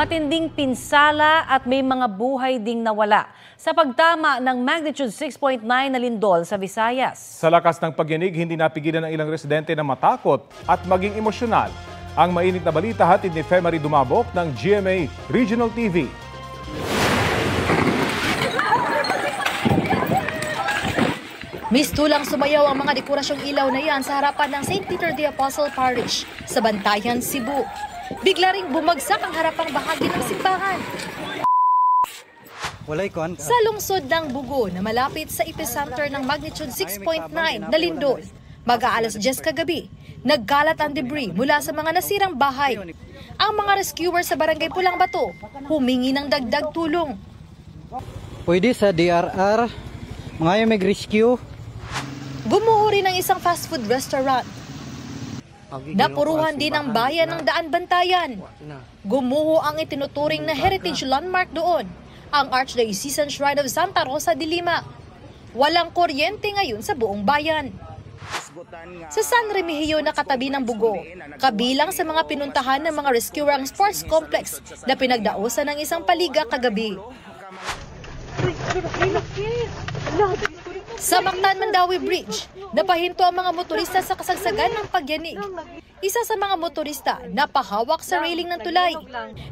Matinding pinsala at may mga buhay ding nawala sa pagtama ng magnitude 6.9 na lindol sa Visayas. Sa lakas ng pagyanig, hindi napigilan ng ilang residente na matakot at maging emosyonal. Ang mainit na balita hatid ni Femari Dumabok ng GMA Regional TV. Mistulang sumayaw ang mga dekorasyong ilaw na yan sa harapan ng St. Peter the Apostle Parish sa Bantayan, Cebu. Bigla ring bumagsak ang harapang bahagi ng simbahan. Sa lungsod ng Bugo na malapit sa epicenter ng magnitude 6.9 na lindol, mag-aalas 10 kagabi, nagkalat ang debris mula sa mga nasirang bahay. Ang mga rescuers sa Barangay Pulang Bato humingi ng dagdag tulong. Pwede sa DRR, mga mag-rescue. Bumuo rin ng isang fast food restaurant. Napuruhan din ang bayan ng Daan Bantayan. Gumuho ang itinuturing na heritage landmark doon, ang Archdiocesan Shrine of Santa Rosa de Lima. Walang kuryente ngayon sa buong bayan. Sa San Remigio na katabi ng Bugo, kabilang sa mga pinuntahan ng mga rescuer ang sports complex na pinagdausan ng isang paliga kagabi. Sa Mactan Mandawi Bridge, napahinto ang mga motorista sa kasagsagan ng pagyanig. Isa sa mga motorista napahawak sa railing ng tulay.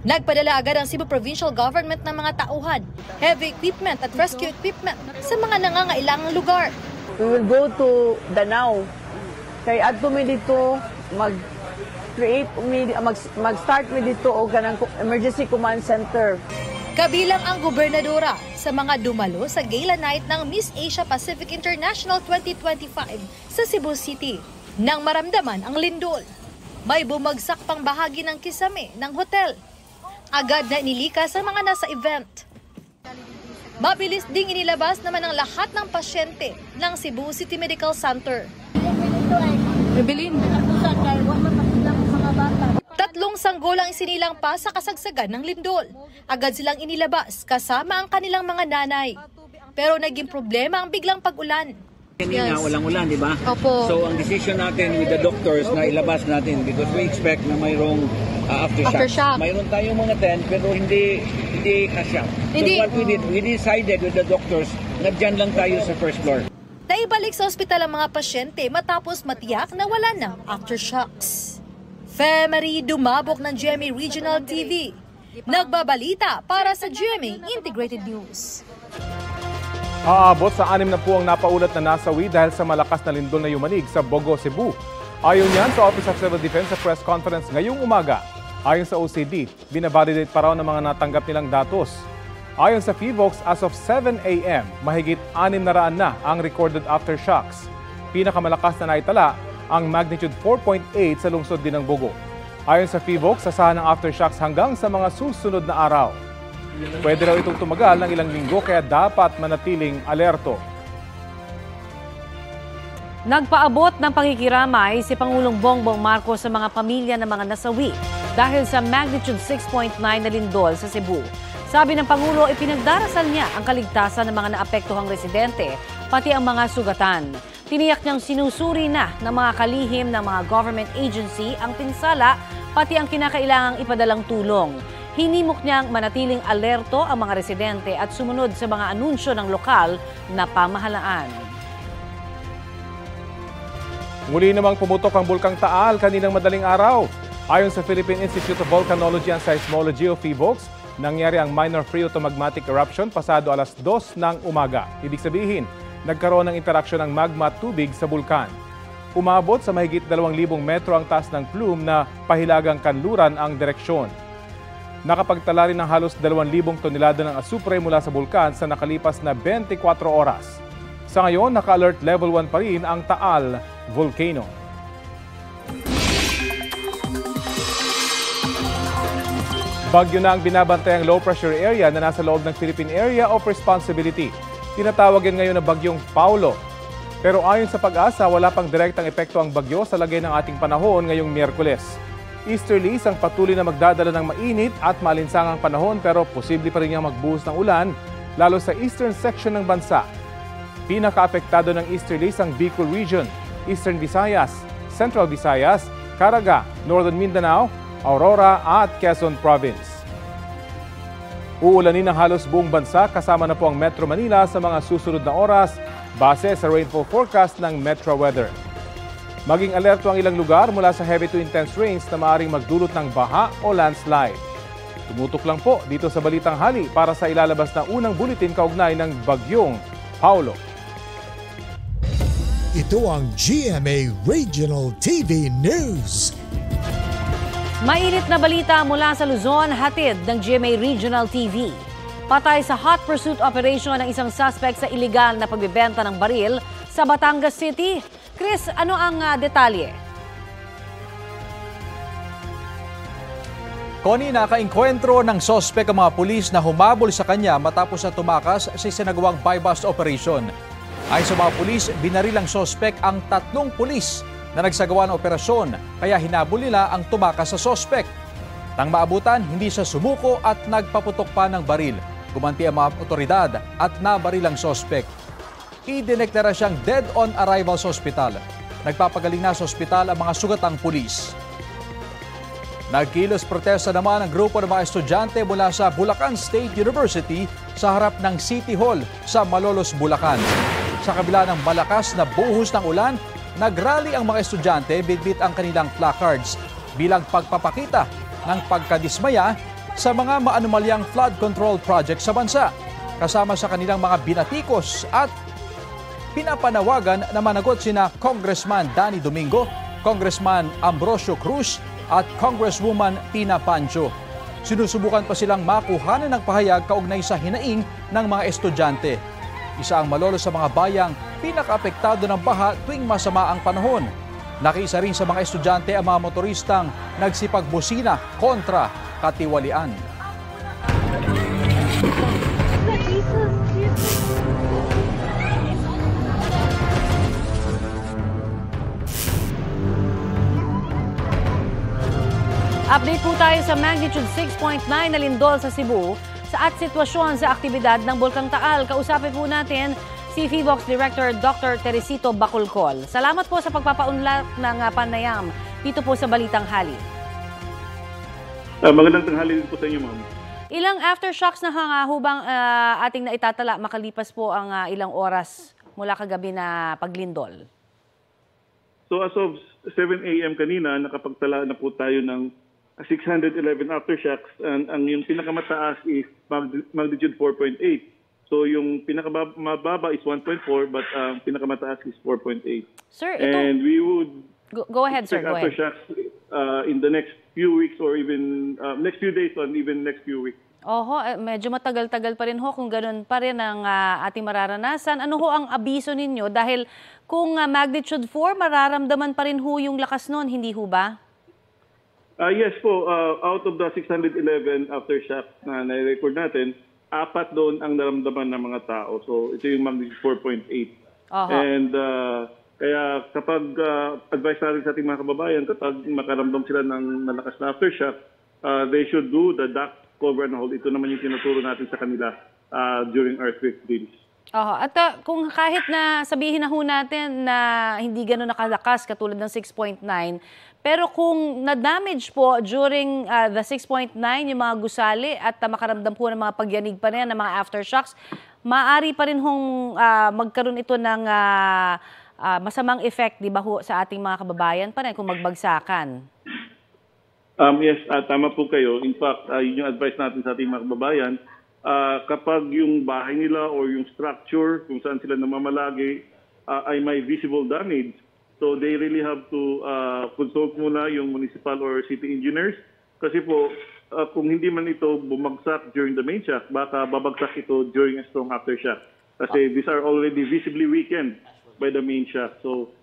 Nagpadala agad ang Cebu Provincial Government ng mga tauhan, heavy equipment at rescue equipment sa mga nangangailangang lugar. We will go to Danao. Kay adto mi dito mag-start mi dito og kanang emergency command center. Kabilang ang gobernadora sa mga dumalo sa gala night ng Miss Asia Pacific International 2025 sa Cebu City. Nang maramdaman ang lindol, may bumagsak pang bahagi ng kisame ng hotel. Agad na inilikas ang mga nasa event. Mabilis ding inilabas naman ang lahat ng pasyente ng Cebu City Medical Center. Rebelin. 3 sanggol ang isinilang pa sa kasagsagan ng lindol. Agad silang inilabas kasama ang kanilang mga nanay. Pero naging problema ang biglang pag-ulan. Kanina walang ulan, di ba? Opo. So ang decision natin with the doctors na ilabas natin because we expect na mayroong aftershock. Mayroon tayong mga tent pero hindi kasya. So what we decided with the doctors na dyan lang tayo sa first floor. Naibalik sa ospital ang mga pasyente matapos matiyak na wala ng aftershocks. Femari Dumabok ng GMA Regional TV. Nagbabalita para sa GMA Integrated News. Aabot sa 6 na po ang napaulat na nasawi dahil sa malakas na lindol na yumanig sa Bogo, Cebu. Ayon yan sa Office of Civil Defense sa press conference ngayong umaga. Ayon sa OCD, binavalidate pa raw ng mga natanggap nilang datos. Ayon sa PHIVOLCS, as of 7 a.m., mahigit 600 na ang recorded aftershocks. Pinakamalakas na naitala ang magnitude 4.8 sa lungsod din ng Bogo. Ayon sa PHIVOLCS, sasahan ng aftershocks hanggang sa mga susunod na araw. Pwede raw itong tumagal ng ilang linggo kaya dapat manatiling alerto. Nagpaabot ng pakikiramay si Pangulong Bongbong Marcos sa mga pamilya ng mga nasawi dahil sa magnitude 6.9 na lindol sa Cebu. Sabi ng Pangulo, ipinagdarasal niya ang kaligtasan ng mga naapektuhang residente, pati ang mga sugatan. Tiniyak niyang sinusuri na ng mga kalihim ng mga government agency ang pinsala, pati ang kinakailangang ipadalang tulong. Hinimok niyang manatiling alerto ang mga residente at sumunod sa mga anunsyo ng lokal na pamahalaan. Muli namang pumutok ang Bulkang Taal kaninang madaling araw. Ayon sa Philippine Institute of Volcanology and Seismology o PHIVOLCS, nangyari ang minor phreatomagmatic eruption pasado alas 2 ng umaga. Ibig sabihin, nagkaroon ng interaksyon ng magma at tubig sa bulkan. Umabot sa mahigit 2,000 metro ang taas ng plume na pahilagang kanluran ang direksyon. Nakapagtala rin ng halos 2,000 tonelada ng asupre mula sa bulkan sa nakalipas na 24 oras. Sa ngayon, naka-alert level 1 pa rin ang Taal Volcano. Bagyo na ang binabantayang low pressure area na nasa loob ng Philippine Area of Responsibility. Tinatawag yan ngayon na bagyong Paulo. Pero ayon sa Pag-asa, wala pang direktang epekto ang bagyo sa lagay ng ating panahon ngayong Miyerkules. Easterlies ang patuloy na magdadala ng mainit at malinsangang panahon pero posible pa rin niyang magbuhos ng ulan, lalo sa eastern section ng bansa. Pinaka-apektado ng easterlies ang Bicol Region, Eastern Visayas, Central Visayas, Caraga, Northern Mindanao, Aurora at Quezon Province. Uulanin ng halos buong bansa kasama na po ang Metro Manila sa mga susunod na oras base sa rainfall forecast ng Metro Weather. Maging alerto ang ilang lugar mula sa heavy to intense rains na maaaring magdulot ng baha o landslide. Tumutok lang po dito sa Balitang Hali para sa ilalabas na unang buletin kaugnay ng Bagyong Paulo. Ito ang GMA Regional TV News. Mainit na balita mula sa Luzon, hatid ng GMA Regional TV. Patay sa hot pursuit operation ng isang suspect sa iligal na pagbebenta ng baril sa Batangas City. Chris, ano ang detalye? Connie, nakaengkwentro ng sospek ang mga pulis na humabol sa kanya matapos na tumakas sa isinagawang buy-bust operation. Ayon sa mga pulis, binaril ang sospek ang 3 pulis na nagsagawa ng operasyon, kaya hinabol nila ang tumakas sa sospek. Nang maabutan, hindi siya sumuko at nagpaputok pa ng baril. Gumanti ang mga otoridad at nabaril ang sospek. Idineklara siyang dead on arrival sa ospital. Nagpapagaling na sa ospital ang mga sugatang pulis. Nagkilos protesta naman ang grupo ng mga estudyante mula sa Bulacan State University sa harap ng City Hall sa Malolos, Bulacan. Sa kabila ng malakas na buhos ng ulan, nagrally ang mga estudyante bitbit ang kanilang placards bilang pagpapakita ng pagkadismaya sa mga maanumalyang flood control project sa bansa. Kasama sa kanilang mga binatikos at pinapanawagan na managot sina Congressman Danny Domingo, Congressman Ambrosio Cruz at Congresswoman Tina Pancho. Sinusubukan pa silang makuhanan ng pahayag kaugnay sa hinaing ng mga estudyante. Isa ang Malolos sa mga bayang pinakaapektado ng baha tuwing masama ang panahon. Nakiisa rin sa mga estudyante ang mga motoristang nagsipagbusina kontra katiwalian. Update po tayo sa magnitude 6.9 na lindol sa Cebu at sitwasyon sa aktibidad ng Bulkang Taal. Kausapin po natin si PHIVOLCS Director Dr. Teresito Bacolcol. Salamat po sa pagpapaunlak ng panayam dito po sa Balitang Hali. Magandang tanghali din po sa inyo, ma'am. Ilang aftershocks na hubang ating naitatala makalipas po ang ilang oras mula kagabi na paglindol? So as of 7 a.m. kanina, nakapagtala na po tayo ng 611 aftershocks, and ang yung pinakamataas is magnitude 4.8. So yung pinakamababa is 1.4, but pinakamataas is 4.8. Sir, and we would go ahead, sir. Go ahead. Aftershocks in the next few weeks or even next few days or even next few weeks. Oho, medyo matagal-tagal pa rin ho kung ganun pa rin ang ating mararanasan. Ano ho ang abiso ninyo? Dahil kung magnitude 4, mararamdaman pa rin ho yung lakas nun, hindi ho ba? Yes po, out of the 611 aftershocks na na-record natin, 4 doon ang naramdaman ng mga tao. So ito yung magnitude 4.8. And kaya kapag advice natin sa ating mga kababayan, kapag makaramdam sila ng malakas na aftershock, they should do the duct cover and hold. Ito naman yung tinuturo natin sa kanila during earthquake drills. At kung kahit na sabihin na ho natin na hindi gano'n nakalakas katulad ng 6.9, pero kung na-damage po during the 6.9 yung mga gusali at makaramdam po ng mga pagyanig pa rin ng mga aftershocks, maaari pa rin hong magkaroon ito ng masamang effect, di ba ho, sa ating mga kababayan pa rin kung magbagsakan? Yes, tama po kayo. In fact, yun yung advice natin sa ating mga kababayan. Kapag yung bahay nila or yung structure kung saan sila namamalagi ay may visible damage, so they really have to consult muna yung municipal or city engineers. Kasi po, kung hindi man ito bumagsak during the main shock, baka babagsak ito during a strong aftershock. Kasi these are already visibly weakened by the main shock. So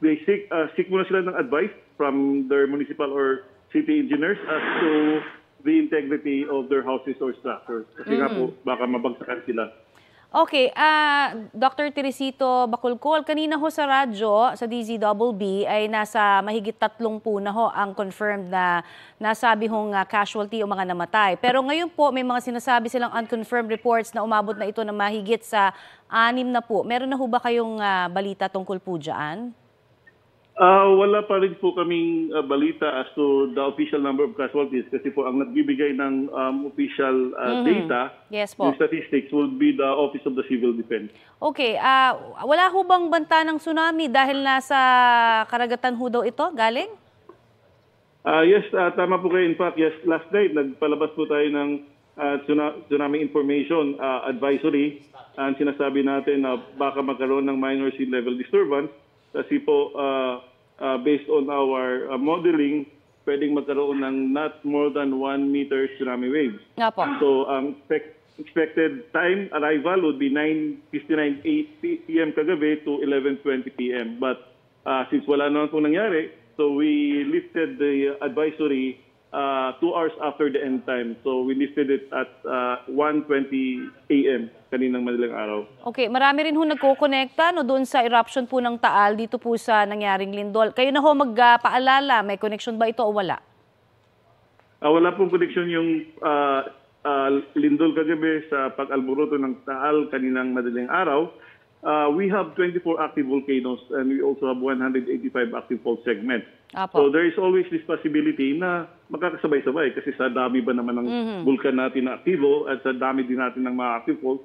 they seek muna sila ng advice from their municipal or city engineers as to the integrity of their houses or structures. Kasi nga po, baka mabagsakan sila. Okay, Dr. Teresito Bacolcol, kanina ho sa radyo, sa DZBB, ay nasa mahigit 30 na ho ang confirmed na nasabi hong casualty o mga namatay. Pero ngayon po, may mga sinasabi silang unconfirmed reports na umabot na ito na mahigit sa 6 na po. Meron na ho ba kayong balita tungkol po dyan? Wala pa rin po kaming balita as to the official number of casualties kasi po ang nagbibigay ng official data, Yes po. yung statistics, would be the Office of the Civil Defense. Okay, wala ho bang banta ng tsunami dahil nasa karagatan ho daw ito galing? Yes, tama po kayo. In fact, yes, last night nagpalabas po tayo ng tsunami information advisory. And sinasabi natin na baka magkaroon ng minor sea level disturbance kasi po based on our modeling, pwedeng magkaroon ng not more than 1 meter tsunami waves. Nga po. So ang expected time arrival would be 9:59 p.m. kagabi to 11:20 p.m. But since wala naman po nangyari, so we lifted the advisory 2 hours after the end time. So we lifted it at 1:20 a.m. kaninang madaling araw. Okay, marami rin ho nagko-connecta doon sa eruption po ng Taal dito po sa nangyaring lindol. Kayo na ho magpaalala, may connection ba ito o wala? Wala pong connection yung lindol kagabi sa pag-alburuto ng Taal kaninang madaling araw. We have 24 active volcanoes and we also have 185 active fault segments. So there is always this possibility na magkakasabay-sabay kasi sa dami ba naman ng vulkan natin na aktibo at sa dami din natin ng mga active fault,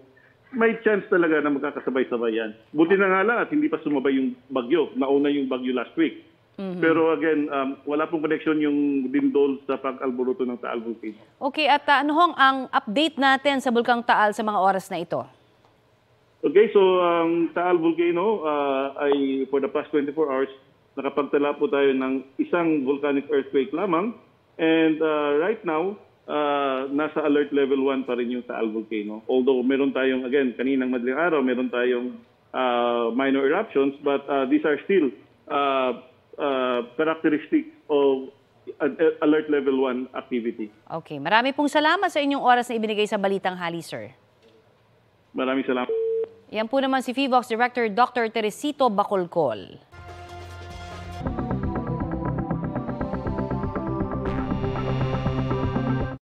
may chance talaga na magkakasabay-sabay yan. Buti na nga lang at hindi pa sumabay yung bagyo. Nauna yung bagyo last week. Pero again, wala pong connection yung lindol sa pag-alburuto ng Taal volcano. Okay, at ano hong ang update natin sa Bulkang Taal sa mga oras na ito? Okay, so ang Taal volcano ay for the past 24 hours, nakapagtala po tayo ng isang volcanic earthquake lamang. And right now, nasa alert level 1 pa rin yung Taal volcano. Although meron tayong, again, kaninang madaling araw, meron tayong minor eruptions, but these are still characteristics of alert level 1 activity. Okay, marami pong salamat sa inyong oras na ibinigay sa Balitang Hali, sir. Maraming salamat. Yan po naman si FIVOX Director Dr. Teresito Bacolcol.